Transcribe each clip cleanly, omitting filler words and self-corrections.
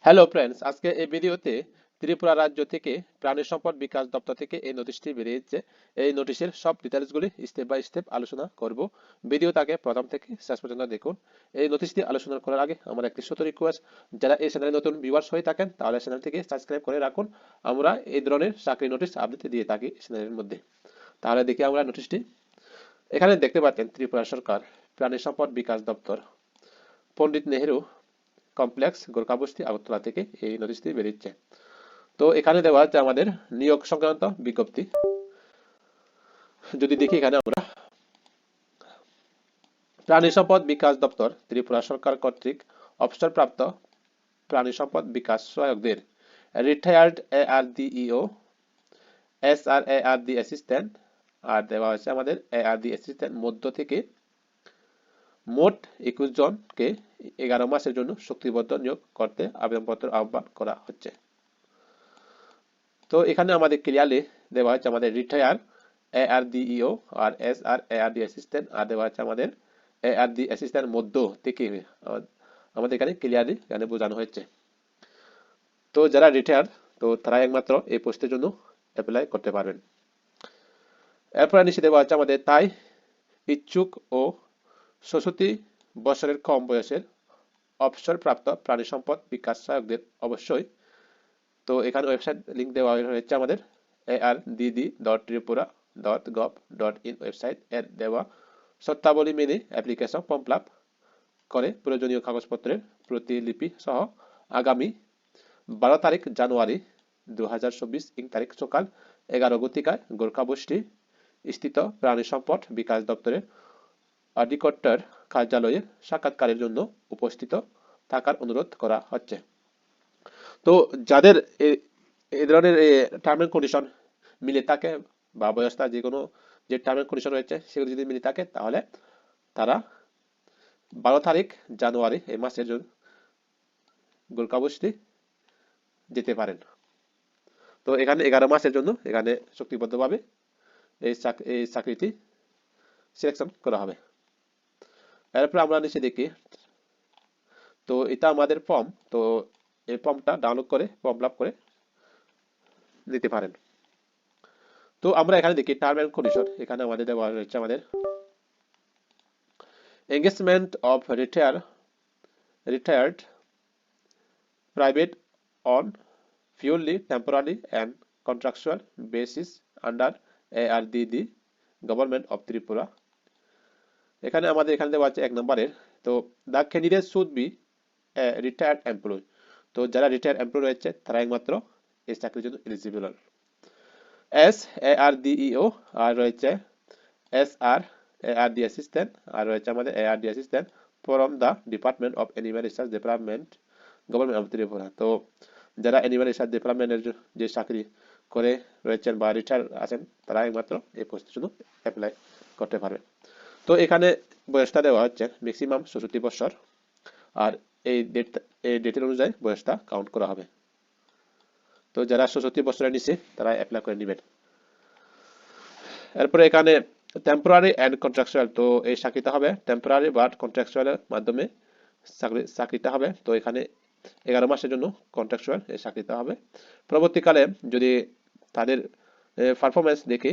Hello friends, আজকে এই ভিডিওতে ত্রিপুরা রাজ্য থেকে প্রাণী সম্পদ বিকাশ দপ্তর থেকে এই নোটিশটি বেরিয়েছে। এই নোটিশের সব ডিটেলসগুলি স্টেপ বাই স্টেপ আলোচনা করব। ভিডিওটাকে প্রথম থেকে শেষ পর্যন্ত দেখুন। এই নোটিশটি আলোচনা করার আগে আমার একটি ছোট রিকোয়েস্ট, যারা এই চ্যানেলে নতুন ভিউয়ার্স হয়ে থাকেন তাহলে চ্যানেলটিকে সাবস্ক্রাইব করে রাখুন। আমরা এই ধরনের চাকরি নোটিশ আপডেট দিয়ে থাকি চ্যানেলের মধ্যে। তাহলে দেখি আমরা নোটিশটি। এখানে দেখতে পাচ্ছেন ত্রিপুরা সরকার প্রাণী সম্পদ বিকাশ দপ্তর, পণ্ডিত নেহেরু কমপ্লেক্স, গোরখাবস্তি, আগরতলা থেকে এই নোটিশটি বেরিয়েছে। তো এখানে দেওয়া আছে আমাদের নিয়োগ সংক্রান্ত বিজ্ঞপ্তি। যদি দেখি এখানে আমরা প্রাণী সম্পদ বিকাশ দপ্তর ত্রিপুরা সরকার কর্তৃক অবসরপ্রাপ্ত প্রাণী সম্পদ বিকাশ সহায়কদের রিটায়ার্ড ARDEO, SRARD অ্যাসিস্ট্যান্ট আর দেওয়া হয়েছে আমাদের ARD অ্যাসিস্ট্যান্ট মধ্য থেকে মোট 21 জনকে 11 মাসের জন্য চুক্তিবদ্ধ নিয়োগ করতে আবেদনপত্র আহ্বান করা হচ্ছে। তো এখানে আমাদের ক্লিয়ারলি দেওয়া হচ্ছে আমাদের রিটায়ার ARDEO আর SRARD অ্যাসিস্ট্যান্ট, আর দেওয়া হচ্ছে আমাদের ARD অ্যাসিস্ট্যান্ট মধ্য থেকে। আমাদের এখানে ক্লিয়ারলি এখানে বোঝানো হয়েছে। তো যারা রিটায়ার, তো তারা একমাত্র এই পোস্টের জন্য অ্যাপ্লাই করতে পারবেন। এরপরে নিচে দেওয়া হচ্ছে আমাদের তাই ইচ্ছুক ও ৬৬ বছরের কম বয়সের অবসরপ্রাপ্ত প্রাণী সম্পদ বিকাশ সহায়কদের অবশ্যই। তো এখানে ওয়েবসাইট লিংক দেওয়া হয়েছে আমাদের ardd.tripura.gov.in ওয়েবসাইট এর দেওয়া শর্তাবলী মেনে অ্যাপ্লিকেশন ফর্ম ফিল আপ করে প্রয়োজনীয় কাগজপত্রের প্রতিলিপি সহ আগামী 12 তারিখ জানুয়ারি 2024 ইং তারিখ সকাল 11 ঘটিকায় গোরখাবস্তি স্থিত প্রাণী সম্পদ বিকাশ দপ্তরের অধিকর্তার কার্যালয়ে সাক্ষাৎকারের জন্য উপস্থিত থাকার অনুরোধ করা হচ্ছে। তো যাদের এই ধরনের টার্ম এন্ড কন্ডিশন মিলে থাকে বা বয়সটা যে কোনো যে টার্ম এন্ড কন্ডিশন রয়েছে সেগুলো যদি মিলে থাকে তাহলে তারা 12 তারিখ জানুয়ারি এই মাসের জন্য গোরখাবস্তি যেতে পারেন। তো এখানে 11 মাসের জন্য এখানে চুক্তিবদ্ধভাবে এই চাকরিটি সিলেকশন করা হবে। এরপর আমরা নিচে দেখি, তো এটা আমাদের ফর্ম। তো এই ফর্মটা ডাউনলোড করে ফর্ম ফিল আপ করে নিতে পারেন। তো আমরা এখানে দেখি টার্ম এন্ড কন্ডিশন। এখানে আমাদের দেওয়া রয়েছে আমাদের engagement of retired private on purely temporary and contractual basis under ARDD Government of Tripura। এখানে আমাদের এখানে দেওয়া আছে 1 নম্বরের। তো the candidate should be a retired employee। তো যারা রিটায়ার্ড এমপ্লয়ি রয়েছে তারা একমাত্র এই চাকরির জন্য এলিজিবল। SARDEO আর রয়েছে SRARD অ্যাসিস্ট্যান্ট আর রয়েছে আমাদের ARD assistant from the department of animal research development government of Tripura. তো যারা অ্যানিমাল রিসার্চ ডেভেলপমেন্টের যে চাকরি করে রয়েছেন বা রিটায়ার আছেন তারা একমাত্র এই পোস্টের জন্য অ্যাপ্লাই করতে পারবে। তো এখানে বয়সটা দেওয়া হচ্ছে ম্যাক্সিমাম ৬৬ বছর, আর এই ডেটের অনুযায়ী বয়সটা কাউন্ট করা হবে। তো যারা ৬৬ বছরের নিচে তারা অ্যাপ্লাই করে নেবেন। এরপরে এখানে টেম্পোরারি এন্ড কন্ট্রাকচুয়াল। তো এই চাকরিটা হবে টেম্পোরারি বাট কন্ট্রাকচুয়ালের মাধ্যমে চাকরিটা হবে। তো এখানে 11 মাসের জন্য কন্ট্রাকচুয়াল এই চাকরিটা হবে। পরবর্তীকালে যদি তাদের পারফরমেন্স দেখে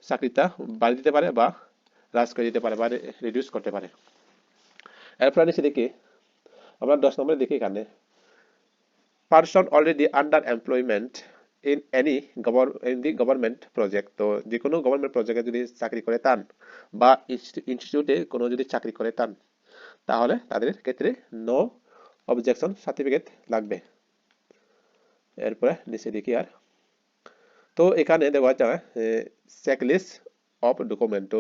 চাকরিটা বাড়িয়ে দিতে পারে বা হ্রাস করে দিতে পারে বা রিডিউস করতে পারে। এরপরে নিচে দেখি আমরা 10 নম্বরে দেখি এখানে person already under employment in the government project. তো যে কোনো গভর্নমেন্ট প্রজেক্টে যদি চাকরি করে তান বা ইনস্টিটিউটে কোনো যদি চাকরি করে তান তাহলে তাদের ক্ষেত্রে নো অবজেকশন সার্টিফিকেট লাগবে। এরপরে নিচে দেখি আর, তো এখানে দেওয়া যায় চেকলিস্ট অফ ডকুমেন্ট। তো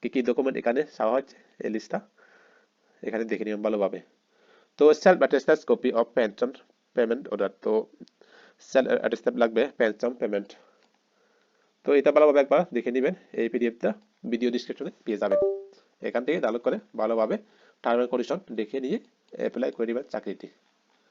কি কি ডকুমেন্ট এখানে চাওয়া হচ্ছে এই লিস্টটা এখানে দেখে নিন ভালোভাবে। তো self attested copy of pension payment order. তো সেলফ অ্যাটেস্টেড লাগবে পেনশন পেমেন্ট। তো এটা ভালোভাবে একবার দেখে নেবেন, এই পিডিএফটা ভিডিও ডিসক্রিপশনে পেয়ে যাবেন। এখান থেকে ডাউনলোড করে ভালোভাবে টার্ম এন্ড কন্ডিশন দেখে নিয়ে অ্যাপ্লাই করে নেবেন চাকরিটি।